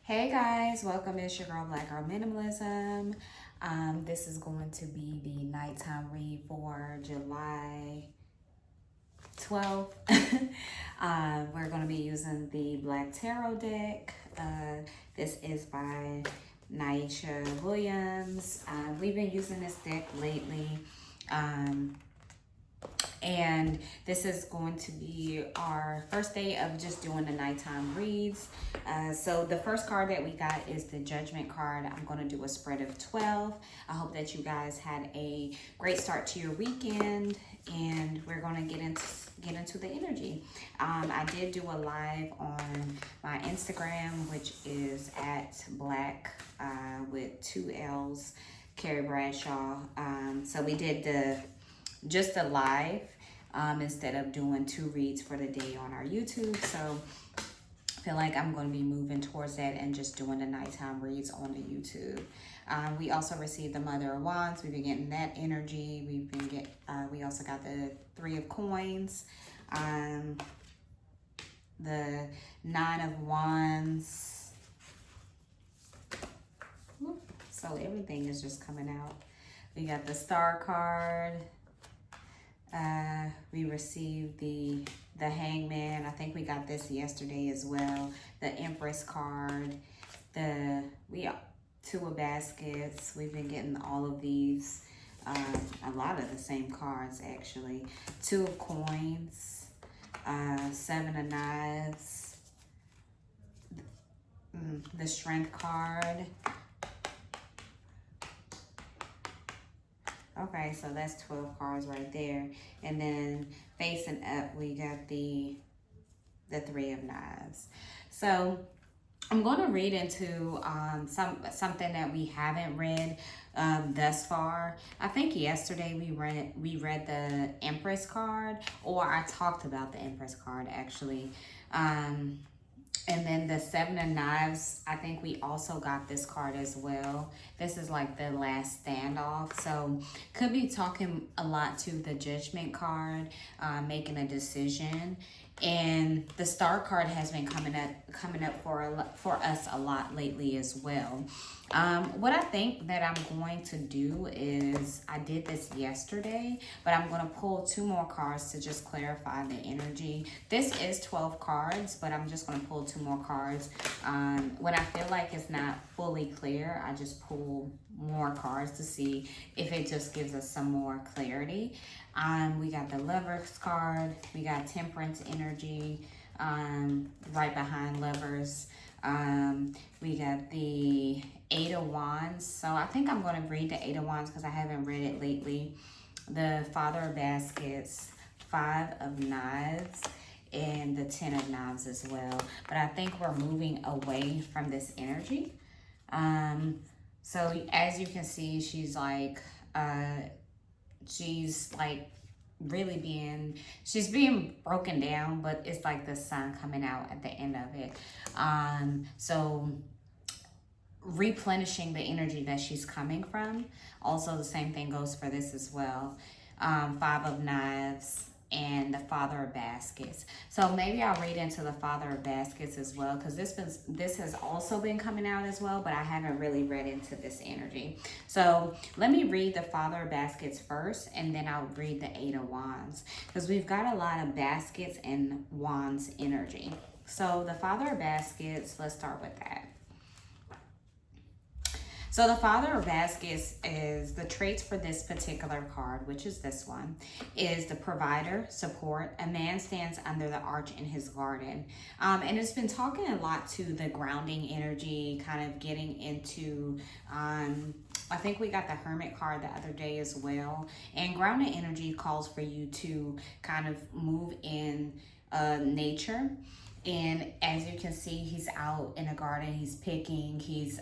Hey guys, welcome. It's your girl Black Girl Minimalism. This is going to be the nighttime read for July 12th. We're going to be using the Black Tarot deck. This is by Naisha Williams. We've been using this deck lately. And this is going to be our first day of just doing the nighttime reads. So the first card that we got is the Judgment card. I'm going to do a spread of 12. I hope that you guys had a great start to your weekend, and we're going to get into the energy. I did do a live on my Instagram, which is at Black with 2 L's, Carrie Bradshaw. So we did just a live instead of doing 2 reads for the day on our YouTube. So I feel like I'm going to be moving towards that and just doing the nighttime reads on the YouTube. We also received the Mother of Wands. We've been getting that energy. We also got the 3 of Coins, the 9 of Wands. So everything is just coming out. We got the Star card. We received the Hangman. I think we got this yesterday as well. The Empress card. We 2 of Baskets. We've been getting all of these. A lot of the same cards actually. 2 of Coins. 7 of Knives. The Strength card. Okay, so that's 12 cards right there. And then facing up, we got the 3 of Knives. So I'm going to read into something that we haven't read thus far. I think yesterday we read the Empress card, or I talked about the Empress card actually. And then the 7 of Knives, I think we also got this card as well. This is like the last standoff. So could be talking a lot to the Judgment card, making a decision. And the Star card has been coming up for us a lot lately as well. What I think that I'm going to do is, I did this yesterday, but I'm going to pull 2 more cards to just clarify the energy. This is 12 cards, but I'm just going to pull 2 more cards. When I feel like it's not fully clear, I just pull more cards to see if it just gives us some more clarity. We got the Lovers card. We got Temperance energy right behind Lovers. We got the 8 of Wands. So I think I'm going to read the 8 of Wands because I haven't read it lately. The Father of Baskets, 5 of Knives, and the 10 of Knives as well. But I think we're moving away from this energy. So as you can see, she's like really being broken down, but it's like the sun coming out at the end of it. So replenishing the energy that she's coming from. Also the same thing goes for this as well. 5 of Knives and the Father of Baskets. So maybe I'll read into the Father of Baskets as well, because this has also been coming out as well, but I haven't really read into this energy. So let me read the Father of Baskets first, and then I'll read the 8 of Wands, because we've got a lot of Baskets and Wands energy. So the Father of Baskets, let's start with that. So the Father of Baskets is the traits for this particular card, which is this one, is the provider, support. A man stands under the arch in his garden. And it's been talking a lot to the grounding energy, kind of getting into, I think we got the Hermit card the other day as well. And grounding energy calls for you to kind of move in nature. And as you can see, he's out in the garden, he's picking, he's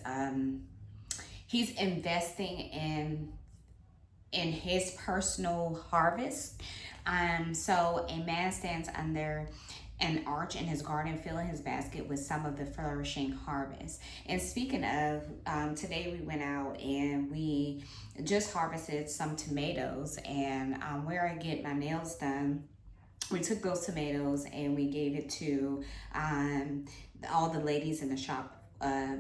investing in his personal harvest. So a man stands under an arch in his garden, filling his basket with some of the flourishing harvest. And speaking of, today we went out and we just harvested some tomatoes. And where I get my nails done, we took those tomatoes and we gave it to all the ladies in the shop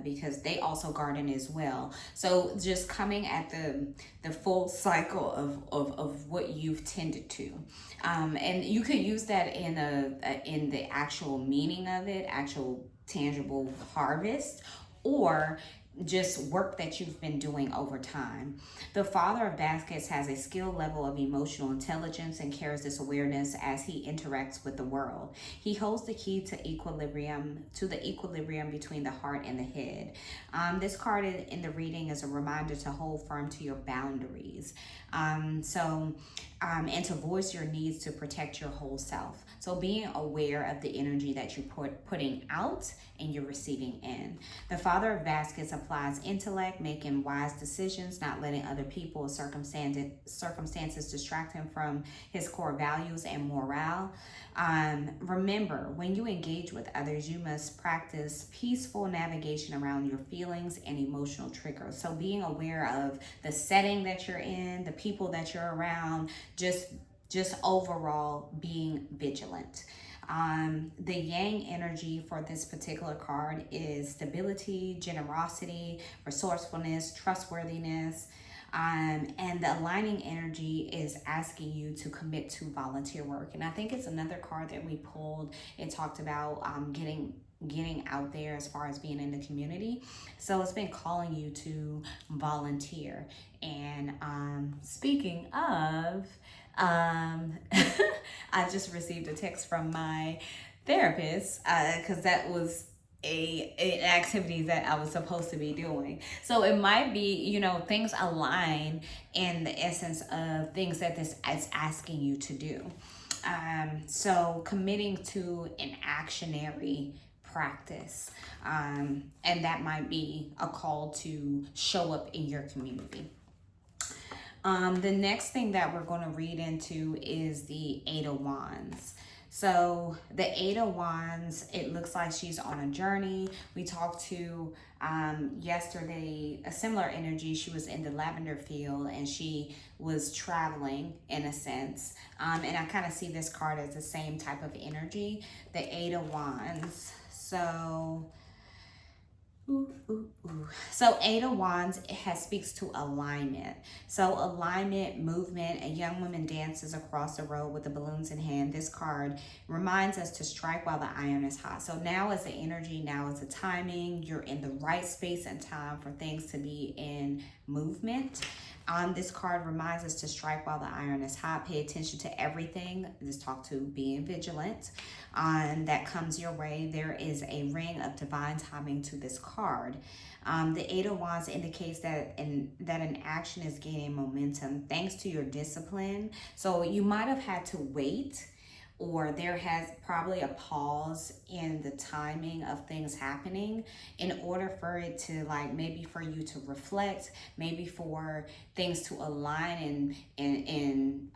because they also garden as well. So just coming at the full cycle of what you've tended to, and you could use that in the actual meaning of it, actual tangible harvest, or just work that you've been doing over time. The Father of Baskets has a skilled level of emotional intelligence and carries this awareness as he interacts with the world. He holds the key to the equilibrium between the heart and the head. This card in the reading is a reminder to hold firm to your boundaries. And to voice your needs to protect your whole self. So being aware of the energy that you're putting out and you're receiving in. The Father of Baskets applies intellect, making wise decisions, not letting other people or circumstances distract him from his core values and morale. Remember, when you engage with others, you must practice peaceful navigation around your feelings and emotional triggers. So being aware of the setting that you're in, the people that you're around, just overall being vigilant. The yang energy for this particular card is stability, generosity, resourcefulness, trustworthiness. And the aligning energy is asking you to commit to volunteer work. And I think it's another card that we pulled. It talked about getting out there as far as being in the community. So it's been calling you to volunteer. And speaking of, I just received a text from my therapist because that was an activity that I was supposed to be doing. So it might be, things align in the essence of things that this is asking you to do. So committing to an actionary practice, and that might be a call to show up in your community. The next thing that we're going to read into is the Eight of Wands. So the Eight of Wands, it looks like she's on a journey. We talked to yesterday a similar energy. She was in the lavender field and she was traveling in a sense. And I kind of see this card as the same type of energy, the Eight of Wands. So So Eight of Wands speaks to alignment. So alignment, movement, a young woman dances across the road with the balloons in hand. This card reminds us to strike while the iron is hot. So now is the energy, now is the timing. You're in the right space and time for things to be in movement. This card reminds us to strike while the iron is hot. Pay attention to everything. Just talk to being vigilant. That comes your way. There is a ring of divine timing to this card. The Eight of Wands indicates that an action is gaining momentum thanks to your discipline. So you might have had to wait, or there has probably a pause in the timing of things happening in order for it to, like, maybe for you to reflect, maybe for things to align and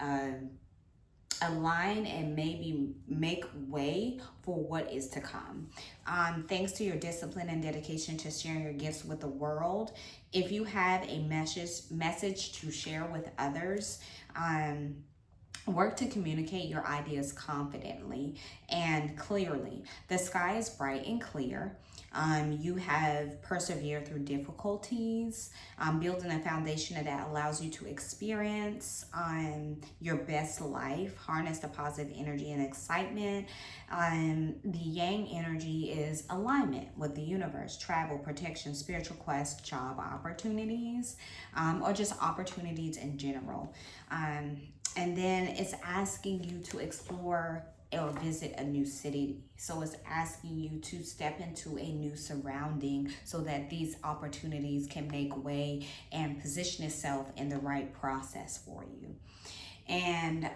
align and maybe make way for what is to come. Thanks to your discipline and dedication to sharing your gifts with the world. If you have a message to share with others, work to communicate your ideas confidently and clearly. The sky is bright and clear. You have persevered through difficulties, building a foundation that allows you to experience your best life, harness the positive energy and excitement. The yang energy is alignment with the universe, travel, protection, spiritual quest, job opportunities, or just opportunities in general. And then it's asking you to explore or visit a new city. So it's asking you to step into a new surrounding so that these opportunities can make way and position itself in the right process for you. And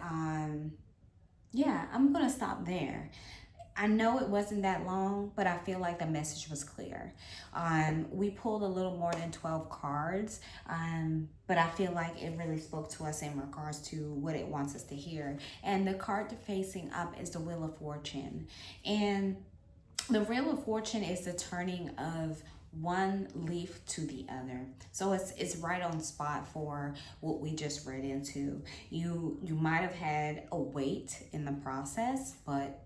yeah, I'm gonna stop there. I know it wasn't that long, but I feel like the message was clear. We pulled a little more than 12 cards, but I feel like it really spoke to us in regards to what it wants us to hear. And the card facing up is the Wheel of Fortune. And the Wheel of Fortune is the turning of one leaf to the other. So it's right on spot for what we just read into. You might have had a wait in the process, but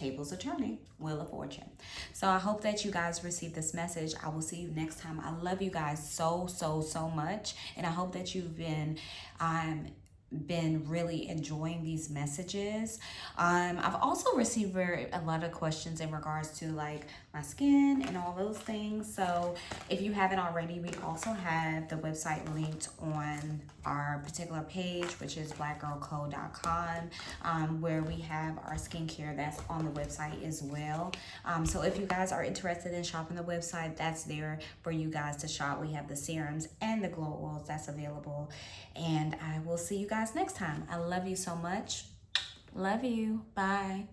tables are turning, Wheel of Fortune. So I hope that you guys receive this message. I will see you next time. I love you guys so much, and I hope that you've been really enjoying these messages. I've also received a lot of questions in regards to like my skin and all those things. So if you haven't already, we also have the website linked on our particular page, which is blackgirlcode.com, where we have our skincare that's on the website as well. So if you guys are interested in shopping the website, that's there for you guys to shop. We have the serums and the glow oils that's available. And I will see you guys next time. I love you so much. Love you. Bye.